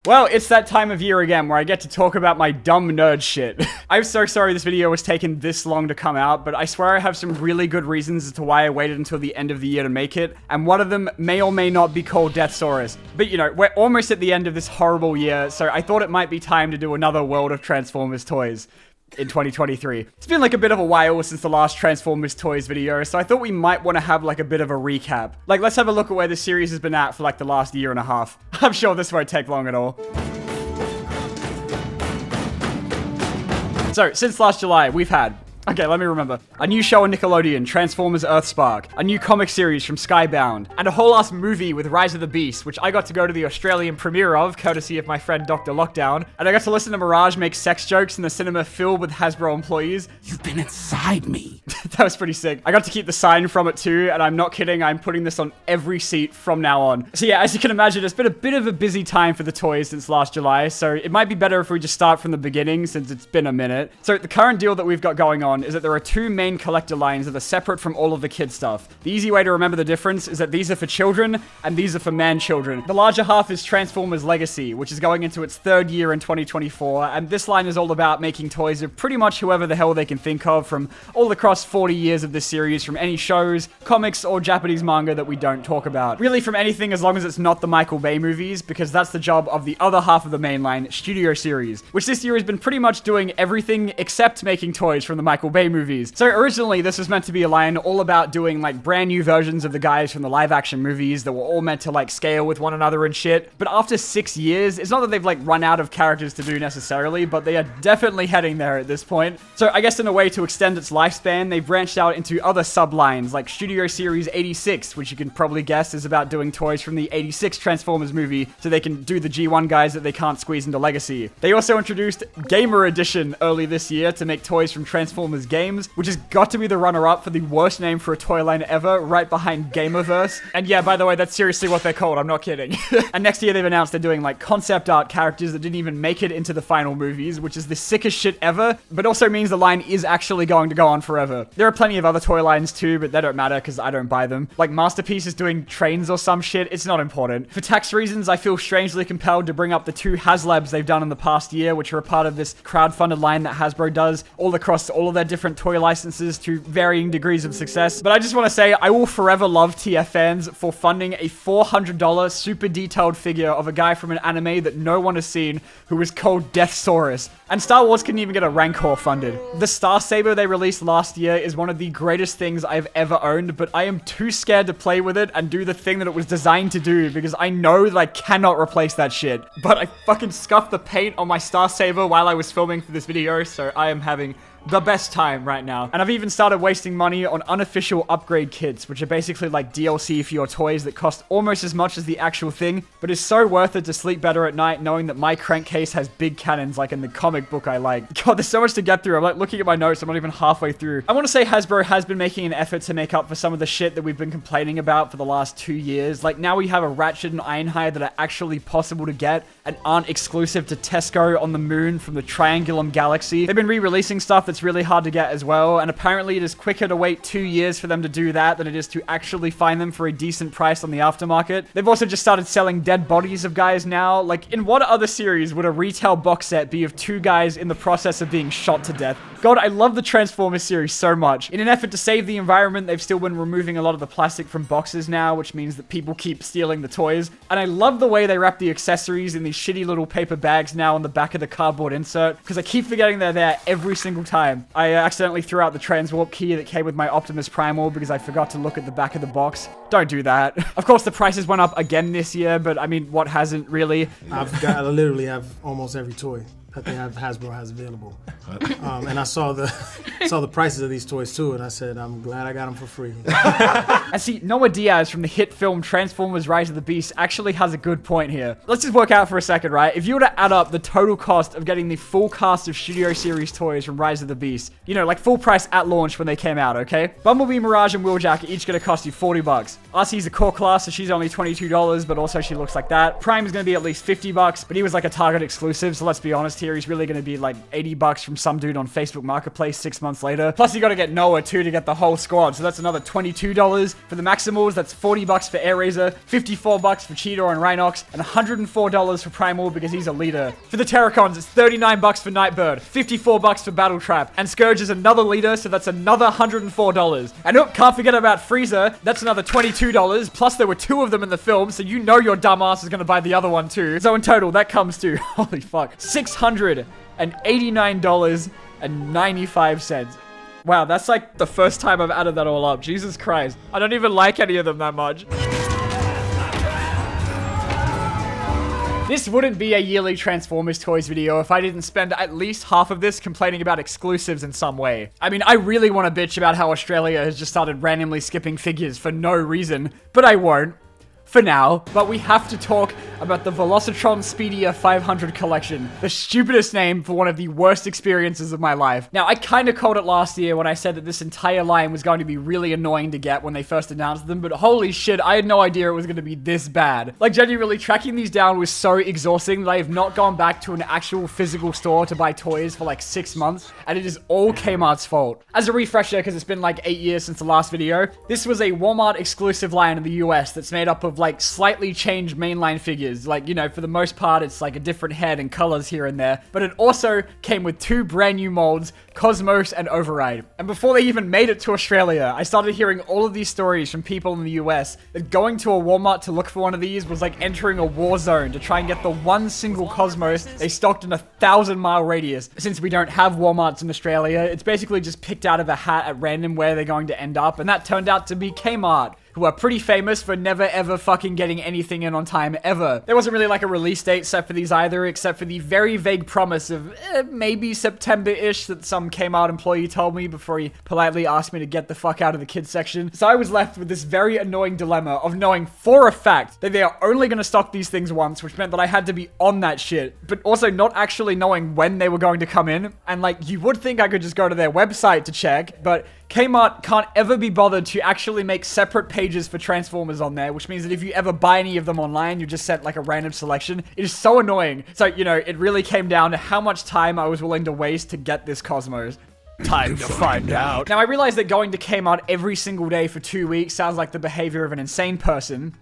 Well, it's that time of year again where I get to talk about my dumb nerd shit. I'm so sorry this video was taking this long to come out, but I swear I have some really good reasons as to why I waited until the end of the year to make it, and one of them may or may not be called Deathsaurus. But you know, we're almost at the end of this horrible year, so I thought it might be time to do another World of Transformers toys in 2023. It's been like a bit of a while since the last Transformers toys video, so I thought we might want to have like a bit of a recap. Like, let's have a look at where this series has been at for like the last year and a half. I'm sure this won't take long at all. So, since last July, we've had... Okay, let me remember. A new show on Nickelodeon, Transformers Earthspark. A new comic series from Skybound. And a whole ass movie with Rise of the Beast, which I got to go to the Australian premiere of, courtesy of my friend Dr. Lockdown. And I got to listen to Mirage make sex jokes in the cinema filled with Hasbro employees. You've been inside me. That was pretty sick. I got to keep the sign from it too, and I'm not kidding, I'm putting this on every seat from now on. So yeah, as you can imagine, it's been a bit of a busy time for the toys since last July, so it might be better if we just start from the beginning since it's been a minute. So the current deal that we've got going on is that there are two main collector lines that are separate from all of the kid stuff. The easy way to remember the difference is that these are for children and these are for man-children. The larger half is Transformers Legacy, which is going into its third year in 2024, and this line is all about making toys of pretty much whoever the hell they can think of from all across 40 years of this series, from any shows, comics, or Japanese manga that we don't talk about. Really from anything as long as it's not the Michael Bay movies, because that's the job of the other half of the main line, Studio Series, which this year has been pretty much doing everything except making toys from the Michael Bay movies. So originally this was meant to be a line all about doing like brand new versions of the guys from the live action movies that were all meant to like scale with one another and shit. But after 6 years, it's not that they've like run out of characters to do necessarily, but they are definitely heading there at this point. So I guess in a way to extend its lifespan, they've branched out into other sublines like Studio Series 86, which you can probably guess is about doing toys from the 86 Transformers movie so they can do the G1 guys that they can't squeeze into Legacy. They also introduced Gamer Edition early this year to make toys from Transformers games, which has got to be the runner-up for the worst name for a toy line ever, right behind Gamerverse. And yeah, by the way, that's seriously what they're called, I'm not kidding. And next year they've announced they're doing like concept art characters that didn't even make it into the final movies, which is the sickest shit ever, but also means the line is actually going to go on forever. There are plenty of other toy lines too, but they don't matter because I don't buy them. Like Masterpiece is doing trains or some shit, it's not important. For tax reasons, I feel strangely compelled to bring up the two HasLabs they've done in the past year, which are a part of this crowdfunded line that Hasbro does all across all of their different toy licenses to varying degrees of success. But I just want to say, I will forever love TF fans for funding a $400 super detailed figure of a guy from an anime that no one has seen who is called Deathsaurus. And Star Wars couldn't even get a Rancor funded. The Star Saber they released last year is one of the greatest things I've ever owned, but I am too scared to play with it and do the thing that it was designed to do because I know that I cannot replace that shit. But I fucking scuffed the paint on my Star Saber while I was filming for this video, so I am having the best time right now. And I've even started wasting money on unofficial upgrade kits, which are basically like DLC for your toys that cost almost as much as the actual thing, but is so worth it to sleep better at night knowing that my crankcase has big cannons like in the comic book I like. God, there's so much to get through. I'm like looking at my notes, I'm not even halfway through. I want to say Hasbro has been making an effort to make up for some of the shit that we've been complaining about for the last 2 years. Like now we have a Ratchet and Ironhide that are actually possible to get and aren't exclusive to Tesco on the moon from the Triangulum Galaxy. They've been re-releasing stuff that's really hard to get as well, and apparently it is quicker to wait 2 years for them to do that than it is to actually find them for a decent price on the aftermarket. They've also just started selling dead bodies of guys now. Like, in what other series would a retail box set be of 2 guys in the process of being shot to death? God, I love the Transformers series so much. In an effort to save the environment, they've still been removing a lot of the plastic from boxes now, which means that people keep stealing the toys. And I love the way they wrap the accessories in these shitty little paper bags now on the back of the cardboard insert, because I keep forgetting they're there every single time. I accidentally threw out the Transwarp key that came with my Optimus Primal because I forgot to look at the back of the box. Don't do that. Of course, the prices went up again this year, but I mean, what hasn't really? I literally have almost every toy that they have Hasbro has available. And I saw the prices of these toys too, and I said, I'm glad I got them for free. And see, Noah Diaz from the hit film Transformers Rise of the Beast actually has a good point here. Let's just work out for a second, right? If you were to add up the total cost of getting the full cast of Studio Series toys from Rise of the Beast, you know, like full price at launch when they came out, okay? Bumblebee, Mirage, and Wheeljack are each gonna cost you $40. RC's a core class, so she's only $22, but also she looks like that. Prime is gonna be at least $50, but he was like a Target exclusive, so let's be honest, tier is really going to be like 80 bucks from some dude on Facebook Marketplace 6 months later. Plus you got to get Noah too to get the whole squad. So that's another $22. For the Maximals, that's 40 bucks for Air Razor, 54 bucks for Cheetor and Rhinox, and $104 for Primal because he's a leader. For the Terracons, it's 39 bucks for Nightbird, 54 bucks for Battle Trap, and Scourge is another leader, so that's another $104. And oh, can't forget about Freezer, that's another $22, plus there were 2 of them in the film, so you know your dumbass is going to buy the other one too. So in total, that comes to, holy fuck, $689.95. Wow, that's like the first time I've added that all up. Jesus Christ. I don't even like any of them that much. This wouldn't be a yearly Transformers Toys video if I didn't spend at least half of this complaining about exclusives in some way. I mean, I really want to bitch about how Australia has just started randomly skipping figures for no reason, but I won't. For now, but we have to talk about the Velocitron Speedia 500 collection, the stupidest name for one of the worst experiences of my life. Now, I kind of called it last year when I said that this entire line was going to be really annoying to get when they first announced them, but holy shit, I had no idea it was going to be this bad. Like, genuinely, tracking these down was so exhausting that I have not gone back to an actual physical store to buy toys for like 6 months, and it is all Kmart's fault. As a refresher, because it's been like 8 years since the last video, this was a Walmart exclusive line in the US that's made up of like slightly changed mainline figures. Like, you know, for the most part, it's like a different head and colors here and there. But it also came with 2 brand new molds, Cosmos and Override. And before they even made it to Australia, I started hearing all of these stories from people in the US that going to a Walmart to look for one of these was like entering a war zone to try and get the one single Cosmos they stocked in a 1,000-mile radius. Since we don't have Walmarts in Australia, it's basically just picked out of a hat at random where they're going to end up. And that turned out to be Kmart, who are pretty famous for never ever fucking getting anything in on time ever. There wasn't really like a release date set for these either, except for the very vague promise of maybe September-ish that some Kmart employee told me before he politely asked me to get the fuck out of the kids section. So I was left with this very annoying dilemma of knowing for a fact that they are only going to stock these things once, which meant that I had to be on that shit, but also not actually knowing when they were going to come in. And like, you would think I could just go to their website to check, but Kmart can't ever be bothered to actually make separate pages for Transformers on there, which means that if you ever buy any of them online, you just sent like a random selection. It is so annoying. So, you know, it really came down to how much time I was willing to waste to get this Cosmos. Time to find out. Now, I realize that going to Kmart every single day for 2 weeks sounds like the behavior of an insane person.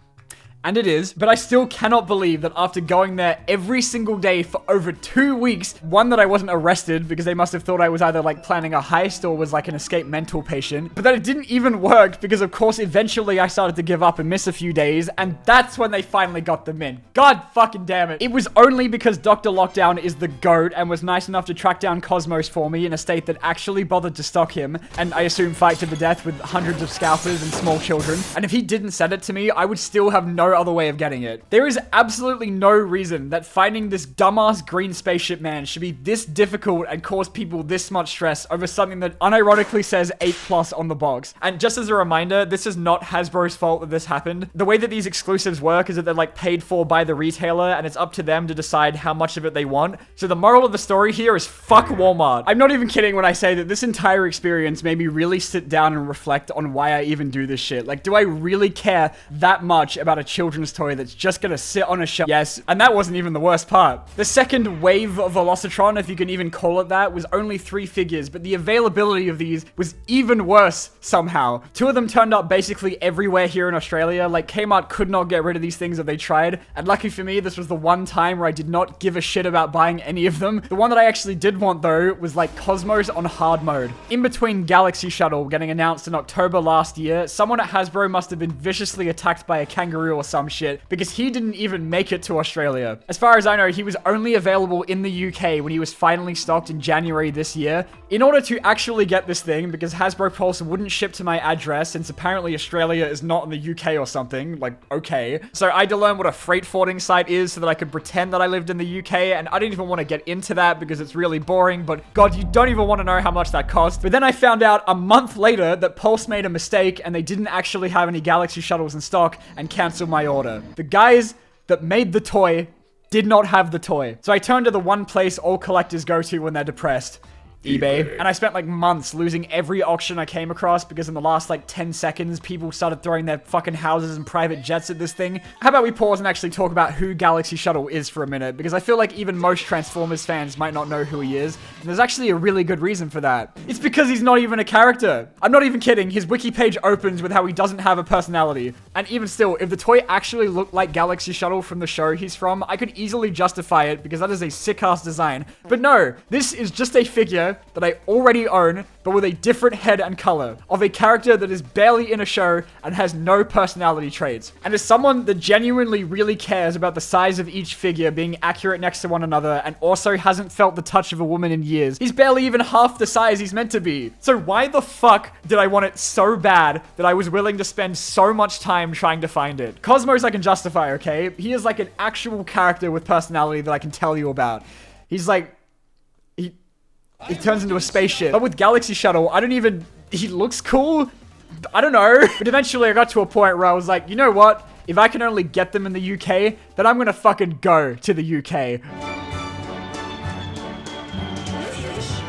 And it is, but I still cannot believe that after going there every single day for over 2 weeks, one, that I wasn't arrested because they must have thought I was either like planning a heist or was like an escaped mental patient, but that it didn't even work because of course eventually I started to give up and miss a few days, and that's when they finally got them in. God fucking damn it. It was only because Dr. Lockdown is the GOAT and was nice enough to track down Cosmos for me in a state that actually bothered to stock him, and I assume fight to the death with hundreds of scalpers and small children. And if he didn't send it to me, I would still have no other way of getting it. There is absolutely no reason that finding this dumbass green spaceship man should be this difficult and cause people this much stress over something that unironically says 8+ on the box. And just as a reminder, this is not Hasbro's fault that this happened. The way that these exclusives work is that they're like paid for by the retailer and it's up to them to decide how much of it they want. So the moral of the story here is fuck Walmart. I'm not even kidding when I say that this entire experience made me really sit down and reflect on why I even do this shit. Like, do I really care that much about a children's toy that's just gonna sit on a shelf? Yes, and that wasn't even the worst part. The second wave of Velocitron, if you can even call it that, was only 3 figures, but the availability of these was even worse somehow. 2 of them turned up basically everywhere here in Australia. Like, Kmart could not get rid of these things if they tried, and lucky for me, this was the one time where I did not give a shit about buying any of them. The one that I actually did want though was like Cosmos on hard mode. In between Galaxy Shuttle getting announced in October last year, someone at Hasbro must have been viciously attacked by a kangaroo or some shit, because he didn't even make it to Australia. As far as I know, he was only available in the UK when he was finally stocked in January this year. In order to actually get this thing, because Hasbro Pulse wouldn't ship to my address since apparently Australia is not in the UK or something, like, okay. So I had to learn what a freight forwarding site is so that I could pretend that I lived in the UK, and I didn't even want to get into that because it's really boring, but God, you don't even want to know how much that cost. But then I found out a month later that Pulse made a mistake and they didn't actually have any Galaxy Shuttles in stock and canceled my order. The guys that made the toy did not have the toy. So I turned to the one place all collectors go to when they're depressed. eBay. And I spent like months losing every auction I came across because in the last like 10 seconds, people started throwing their fucking houses and private jets at this thing. How about we pause and actually talk about who Galaxy Shuttle is for a minute? Because I feel like even most Transformers fans might not know who he is. And there's actually a really good reason for that. It's because he's not even a character. I'm not even kidding. His wiki page opens with how he doesn't have a personality. And even still, if the toy actually looked like Galaxy Shuttle from the show he's from, I could easily justify it because that is a sick-ass design. But no, this is just a figure that I already own, but with a different head and color, of a character that is barely in a show and has no personality traits. And as someone that genuinely really cares about the size of each figure being accurate next to one another and also hasn't felt the touch of a woman in years, he's barely even half the size he's meant to be. So why the fuck did I want it so bad that I was willing to spend so much time trying to find it? Cosmos I can justify, okay? He is like an actual character with personality that I can tell you about. He's like, he turns into a spaceship. But with Galaxy Shuttle, he looks cool. I don't know. But eventually I got to a point where I was like, you know what? If I can only get them in the UK, then I'm gonna fucking go to the UK.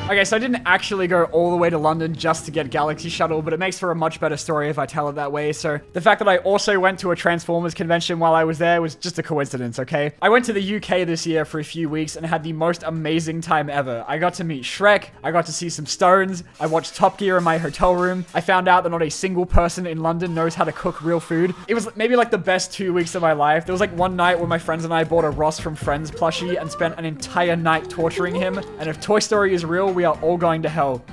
Okay, so I didn't actually go all the way to London just to get Galaxy Shuttle, but it makes for a much better story if I tell it that way. So the fact that I also went to a Transformers convention while I was there was just a coincidence, okay? I went to the UK this year for a few weeks and had the most amazing time ever. I got to meet Shrek, I got to see some stones, I watched Top Gear in my hotel room, I found out that not a single person in London knows how to cook real food. It was maybe like the best 2 weeks of my life. There was like one night where my friends and I bought a Ross from Friends plushie and spent an entire night torturing him. And if Toy Story is real, we are all going to hell.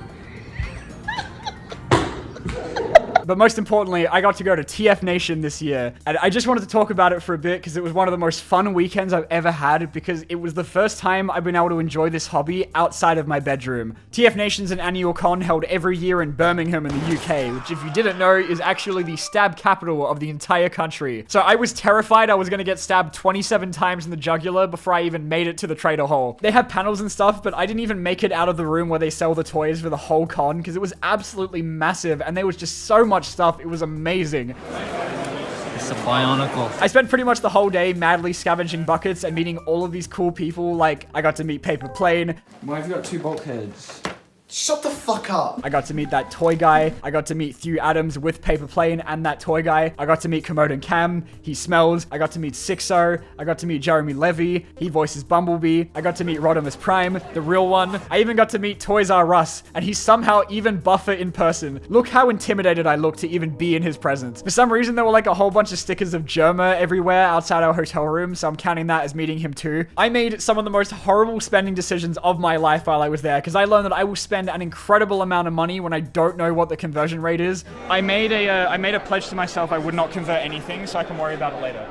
But most importantly, I got to go to TF Nation this year. And I just wanted to talk about it for a bit because it was one of the most fun weekends I've ever had because it was the first time I've been able to enjoy this hobby outside of my bedroom. TF Nation's an annual con held every year in Birmingham in the UK, which if you didn't know is actually the stab capital of the entire country. So I was terrified I was going to get stabbed 27 times in the jugular before I even made it to the trader hall. They have panels and stuff, but I didn't even make it out of the room where they sell the toys for the whole con because it was absolutely massive and there was just so much stuff. It was amazing. It's a Bionicle. I spent pretty much the whole day madly scavenging buckets and meeting all of these cool people. Like, I got to meet Paper Plane. Why have you got two bulkheads? Shut the fuck up. I got to meet that toy guy. I got to meet Thew Adams with Paper Plane and that toy guy. I got to meet Komodo Cam. He smells. I got to meet Sixo. I got to meet Jeremy Levy. He voices Bumblebee. I got to meet Rodimus Prime, the real one. I even got to meet Toys R Us, and he's somehow even buffer in person. Look how intimidated I look to even be in his presence. For some reason, there were like a whole bunch of stickers of Germa everywhere outside our hotel room, so I'm counting that as meeting him too. I made some of the most horrible spending decisions of my life while I was there, because I learned that I will spend an incredible amount of money when I don't know what the conversion rate is. I made a pledge to myself I would not convert anything, so I can worry about it later.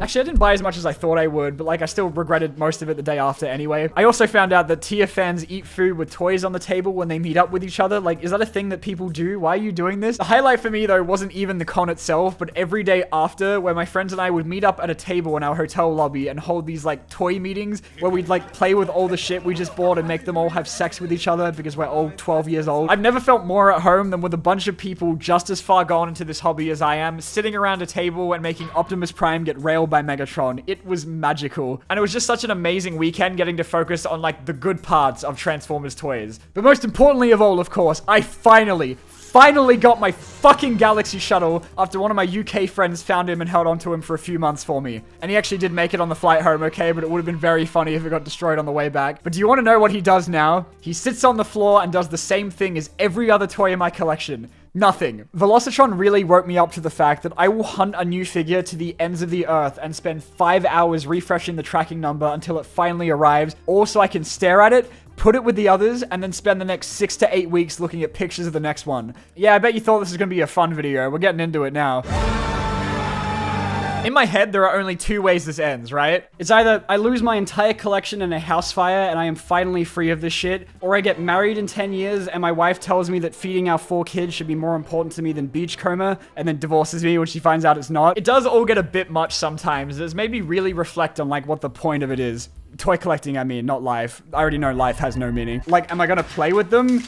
Actually, I didn't buy as much as I thought I would, but like I still regretted most of it the day after anyway. I also found out that Tia fans eat food with toys on the table when they meet up with each other. Like, is that a thing that people do? Why are you doing this? The highlight for me though wasn't even the con itself, but every day after, where my friends and I would meet up at a table in our hotel lobby and hold these like toy meetings where we'd like play with all the shit we just bought and make them all have sex with each other because we're all 12 years old. I've never felt more at home than with a bunch of people just as far gone into this hobby as I am, sitting around a table and making Optimus Prime get railed by Megatron. It was magical. And it was just such an amazing weekend getting to focus on like the good parts of Transformers toys. But most importantly of all, of course, I finally got my fucking Galaxy Shuttle after one of my UK friends found him and held onto him for a few months for me. And he actually did make it on the flight home, okay, but it would have been very funny if it got destroyed on the way back. But do you want to know what he does now? He sits on the floor and does the same thing as every other toy in my collection. Nothing. Velocitron really woke me up to the fact that I will hunt a new figure to the ends of the earth and spend 5 hours refreshing the tracking number until it finally arrives, all so I can stare at it, put it with the others, and then spend the next 6 to 8 weeks looking at pictures of the next one. Yeah, I bet you thought this was going to be a fun video. We're getting into it now. In my head, there are only two ways this ends, right? It's either I lose my entire collection in a house fire and I am finally free of this shit, or I get married in 10 years and my wife tells me that feeding our 4 kids should be more important to me than beachcomber, and then divorces me when she finds out it's not. It does all get a bit much sometimes. It's made me really reflect on like what the point of it is. Toy collecting, I mean, not life. I already know life has no meaning. Like, am I gonna play with them?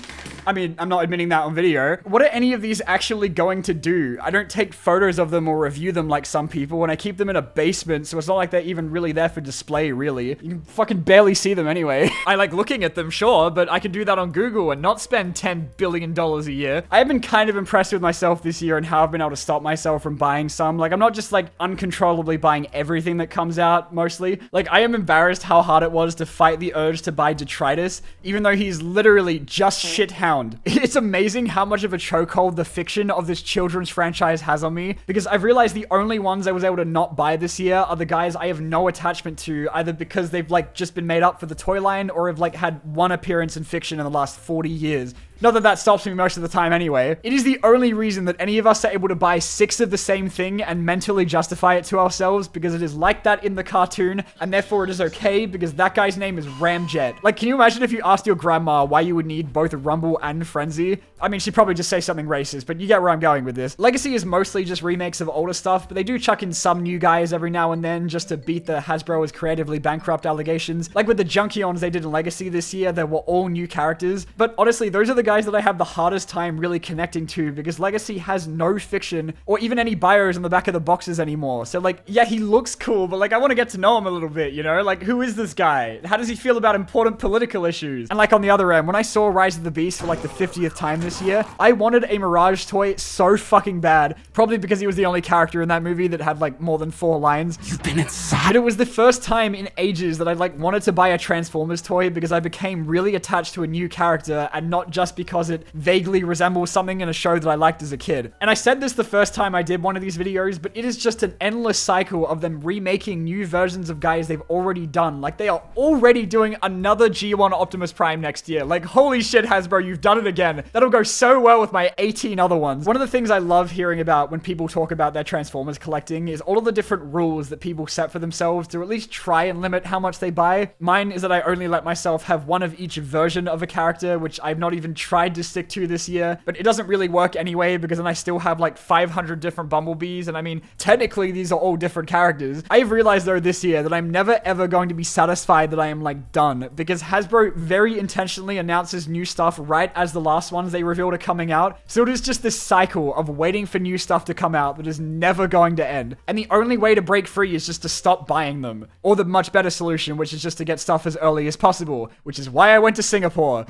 I mean, I'm not admitting that on video. What are any of these actually going to do? I don't take photos of them or review them like some people, and I keep them in a basement, so it's not like they're even really there for display, really. You can fucking barely see them anyway. I like looking at them, sure, but I can do that on Google and not spend $10 billion a year. I have been kind of impressed with myself this year and how I've been able to stop myself from buying some. Like, I'm not just like uncontrollably buying everything that comes out, mostly. Like, I am embarrassed how hard it was to fight the urge to buy Detritus, even though he's literally just shithound. It's amazing how much of a chokehold the fiction of this children's franchise has on me, because I've realized the only ones I was able to not buy this year are the guys I have no attachment to, either because they've like just been made up for the toy line or have like had one appearance in fiction in the last 40 years. Not that that stops me most of the time anyway. It is the only reason that any of us are able to buy 6 of the same thing and mentally justify it to ourselves, because it is like that in the cartoon, and therefore it is okay because that guy's name is Ramjet. Like, can you imagine if you asked your grandma why you would need both Rumble and Frenzy? I mean, she'd probably just say something racist, but you get where I'm going with this. Legacy is mostly just remakes of older stuff, but they do chuck in some new guys every now and then just to beat the Hasbro is creatively bankrupt allegations. Like with the Junkions they did in Legacy this year, they were all new characters. But honestly, those are the guys that I have the hardest time really connecting to, because Legacy has no fiction or even any bios on the back of the boxes anymore. So like, yeah, he looks cool, but like, I want to get to know him a little bit, you know? Like, who is this guy? How does he feel about important political issues? And like on the other end, when I saw Rise of the Beast for like the 50th time this year, I wanted a Mirage toy so fucking bad, probably because he was the only character in that movie that had like more than 4 lines. You've been inside. But it was the first time in ages that I like wanted to buy a Transformers toy, because I became really attached to a new character and not just because it vaguely resembles something in a show that I liked as a kid. And I said this the first time I did one of these videos, but it is just an endless cycle of them remaking new versions of guys they've already done. Like, they are already doing another G1 Optimus Prime next year. Like, holy shit, Hasbro, you've done it again. That'll go so well with my 18 other ones. One of the things I love hearing about when people talk about their Transformers collecting is all of the different rules that people set for themselves to at least try and limit how much they buy. Mine is that I only let myself have one of each version of a character, which I've not even tried to stick to this year, but it doesn't really work anyway, because then I still have like 500 different Bumblebees, and I mean, technically these are all different characters. I've realized though this year that I'm never ever going to be satisfied that I am like done, because Hasbro very intentionally announces new stuff right as the last ones they revealed are coming out, so it is just this cycle of waiting for new stuff to come out that is never going to end, and the only way to break free is just to stop buying them, or the much better solution, which is just to get stuff as early as possible, which is why I went to Singapore.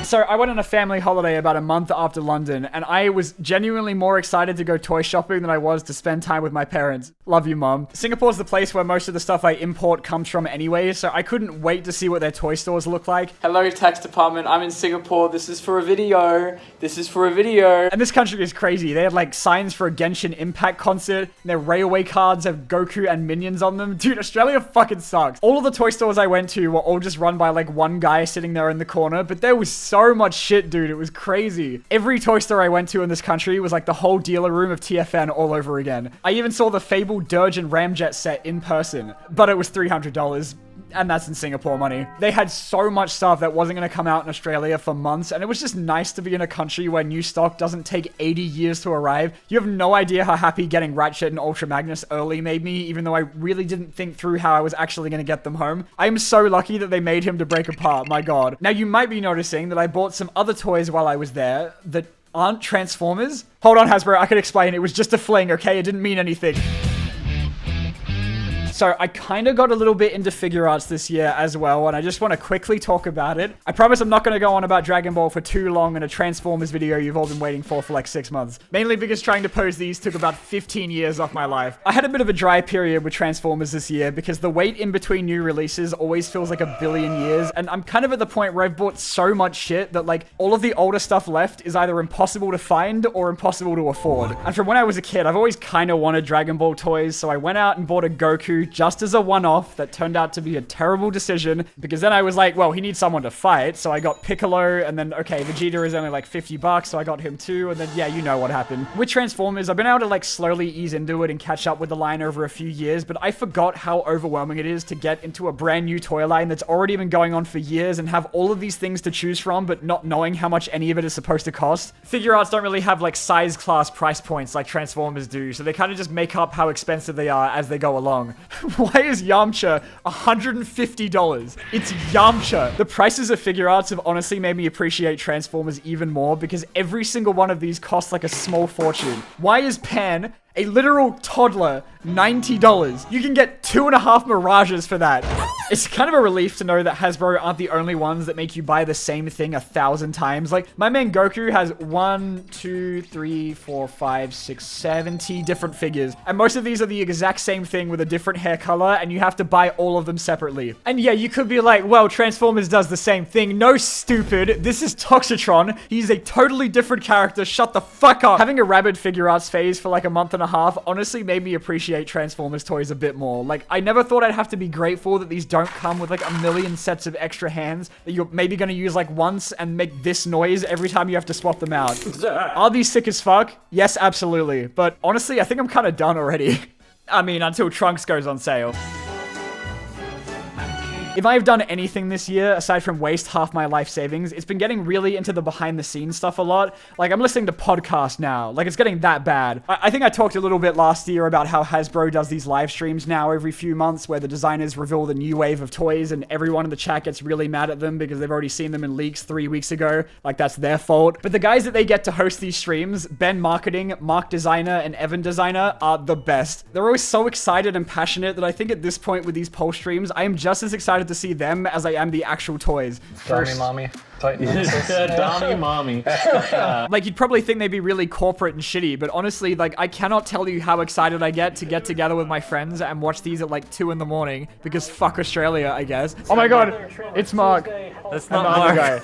So I went on a family holiday about a month after London, and I was genuinely more excited to go toy shopping than I was to spend time with my parents. Love you, Mom. Singapore's the place where most of the stuff I import comes from anyway, so I couldn't wait to see what their toy stores look like. Hello, tax department. I'm in Singapore. This is for a video. This is for a video. And this country is crazy. They had like signs for a Genshin Impact concert. Their railway cards have Goku and minions on them. Dude, Australia fucking sucks. All of the toy stores I went to were all just run by like one guy sitting there in the corner, but there was so much shit, dude. It was crazy. Every toy store I went to in this country was like the whole dealer room of TFN all over again. I even saw the Fabled Dirge and Ramjet set in person, but it was $300. And that's in Singapore money. They had so much stuff that wasn't going to come out in Australia for months, and it was just nice to be in a country where new stock doesn't take 80 years to arrive. You have no idea how happy getting Ratchet and Ultra Magnus early made me, even though I really didn't think through how I was actually going to get them home. I am so lucky that they made him to break apart, my god. Now you might be noticing that I bought some other toys while I was there that aren't Transformers. Hold on, Hasbro, I can explain. It was just a fling, okay? It didn't mean anything. So I kind of got a little bit into figure arts this year as well, and I just want to quickly talk about it. I promise I'm not going to go on about Dragon Ball for too long in a Transformers video you've all been waiting for like 6 months. Mainly because trying to pose these took about 15 years off my life. I had a bit of a dry period with Transformers this year because the wait in between new releases always feels like a billion years, and I'm kind of at the point where I've bought so much shit that like all of the older stuff left is either impossible to find or impossible to afford. And from when I was a kid, I've always kind of wanted Dragon Ball toys, so I went out and bought a Goku just as a one-off that turned out to be a terrible decision, because then I was like, well, he needs someone to fight, so I got Piccolo, and then, okay, Vegeta is only like $50, so I got him too, and then, yeah, you know what happened. With Transformers, I've been able to like slowly ease into it and catch up with the line over a few years, but I forgot how overwhelming it is to get into a brand new toy line that's already been going on for years and have all of these things to choose from, but not knowing how much any of it is supposed to cost. Figure arts don't really have like size class price points like Transformers do, so they kind of just make up how expensive they are as they go along. Why is Yamcha $150? It's Yamcha. The prices of figure arts have honestly made me appreciate Transformers even more because every single one of these costs like a small fortune. Why is Pan, a literal toddler, $90? You can get 2.5 Mirages for that. It's kind of a relief to know that Hasbro aren't the only ones that make you buy the same thing 1,000 times. Like, my man Goku has 70 different figures. And most of these are the exact same thing with a different hair color, and you have to buy all of them separately. And yeah, you could be like, well, Transformers does the same thing. No, stupid. This is Toxitron. He's a totally different character. Shut the fuck up. Having a rabid figure arts phase for like a month and a half honestly made me appreciate Transformers toys a bit more. Like, I never thought I'd have to be grateful that these don't come with like a million sets of extra hands that you're maybe going to use like once and make this noise every time you have to swap them out. Are these sick as fuck? Yes, absolutely. But honestly, I think I'm kind of done already. I mean, until Trunks goes on sale. If I've done anything this year, aside from waste half my life savings, it's been getting really into the behind the scenes stuff a lot. Like, I'm listening to podcasts now. Like, it's getting that bad. I think I talked a little bit last year about how Hasbro does these live streams now every few months where the designers reveal the new wave of toys and everyone in the chat gets really mad at them because they've already seen them in leaks 3 weeks ago. Like, that's their fault. But the guys that they get to host these streams, Ben Marketing, Mark Designer, and Evan Designer, are the best. They're always so excited and passionate that I think at this point with these poll streams, I am just as excited to see them as I am the actual toys. Dummy mommy. Dummy mommy. Like, you'd probably think they'd be really corporate and shitty, but honestly, like, I cannot tell you how excited I get to get together with my friends and watch these at like 2 in the morning because fuck Australia, I guess. Oh my god, it's Mark. That's not Mark. Guy.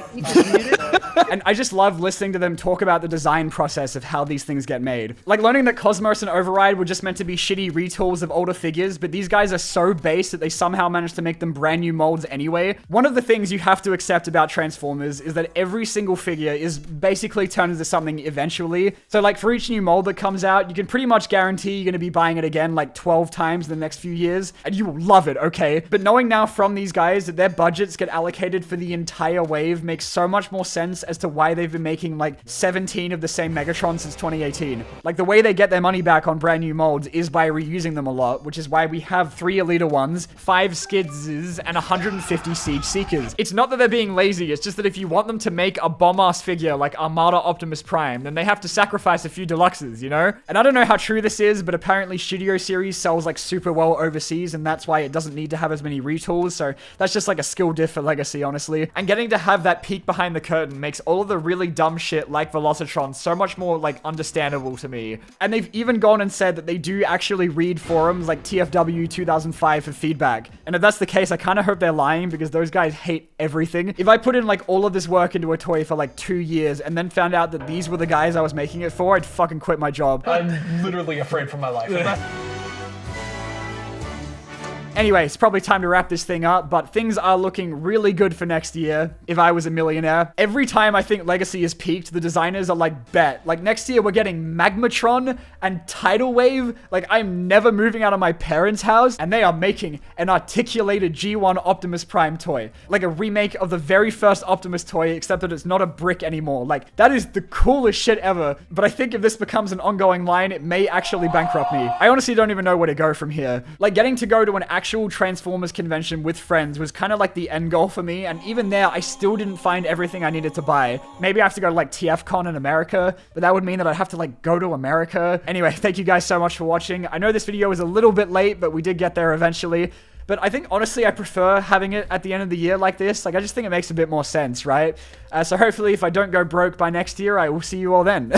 And I just love listening to them talk about the design process of how these things get made. Like, learning that Cosmos and Override were just meant to be shitty retools of older figures, but these guys are so base that they somehow managed to make them brand new molds anyway. One of the things you have to accept about Transformers is that every single figure is basically turned into something eventually. So like, for each new mold that comes out, you can pretty much guarantee you're going to be buying it again like 12 times in the next few years, and you will love it, okay? But knowing now from these guys that their budgets get allocated for the entire wave makes so much more sense as to why they've been making like 17 of the same Megatron since 2018. Like, the way they get their money back on brand new molds is by reusing them a lot, which is why we have 3 Elita ones, 5 Skids, and 150 Siege Seekers. It's not that they're being lazy, it's just that if you want them to make a bomb-ass figure like Armada Optimus Prime, then they have to sacrifice a few deluxes, you know? And I don't know how true this is, but apparently Studio Series sells like super well overseas, and that's why it doesn't need to have as many retools, so that's just like a skill diff for Legacy, honestly. And getting to have that peek behind the curtain makes all of the really dumb shit like Velocitron so much more like understandable to me. And they've even gone and said that they do actually read forums like TFW 2005 for feedback. And if that's the case, I kind of hope they're lying because those guys hate everything. If I put in like all of this work into a toy for like 2 years and then found out that these were the guys I was making it for, I'd fucking quit my job. I'm literally afraid for my life. Anyway, it's probably time to wrap this thing up, but things are looking really good for next year if I was a millionaire. Every time I think Legacy is peaked, the designers are like, bet. Like, next year we're getting Magmatron and Tidal Wave. Like, I'm never moving out of my parents' house, and they are making an articulated G1 Optimus Prime toy. Like a remake of the very first Optimus toy, except that it's not a brick anymore. Like, that is the coolest shit ever. But I think if this becomes an ongoing line, it may actually bankrupt me. I honestly don't even know where to go from here. Like, getting to go to an actual Transformers convention with friends was kind of like the end goal for me, and even there I still didn't find everything I needed to buy. Maybe I have to go to like TFCon in America, but that would mean that I'd have to like go to America. Anyway, thank you guys so much for watching. I know this video was a little bit late, but we did get there eventually. But I think, honestly, I prefer having it at the end of the year like this. Like, I just think it makes a bit more sense, right? So hopefully, if I don't go broke by next year, I will see you all then.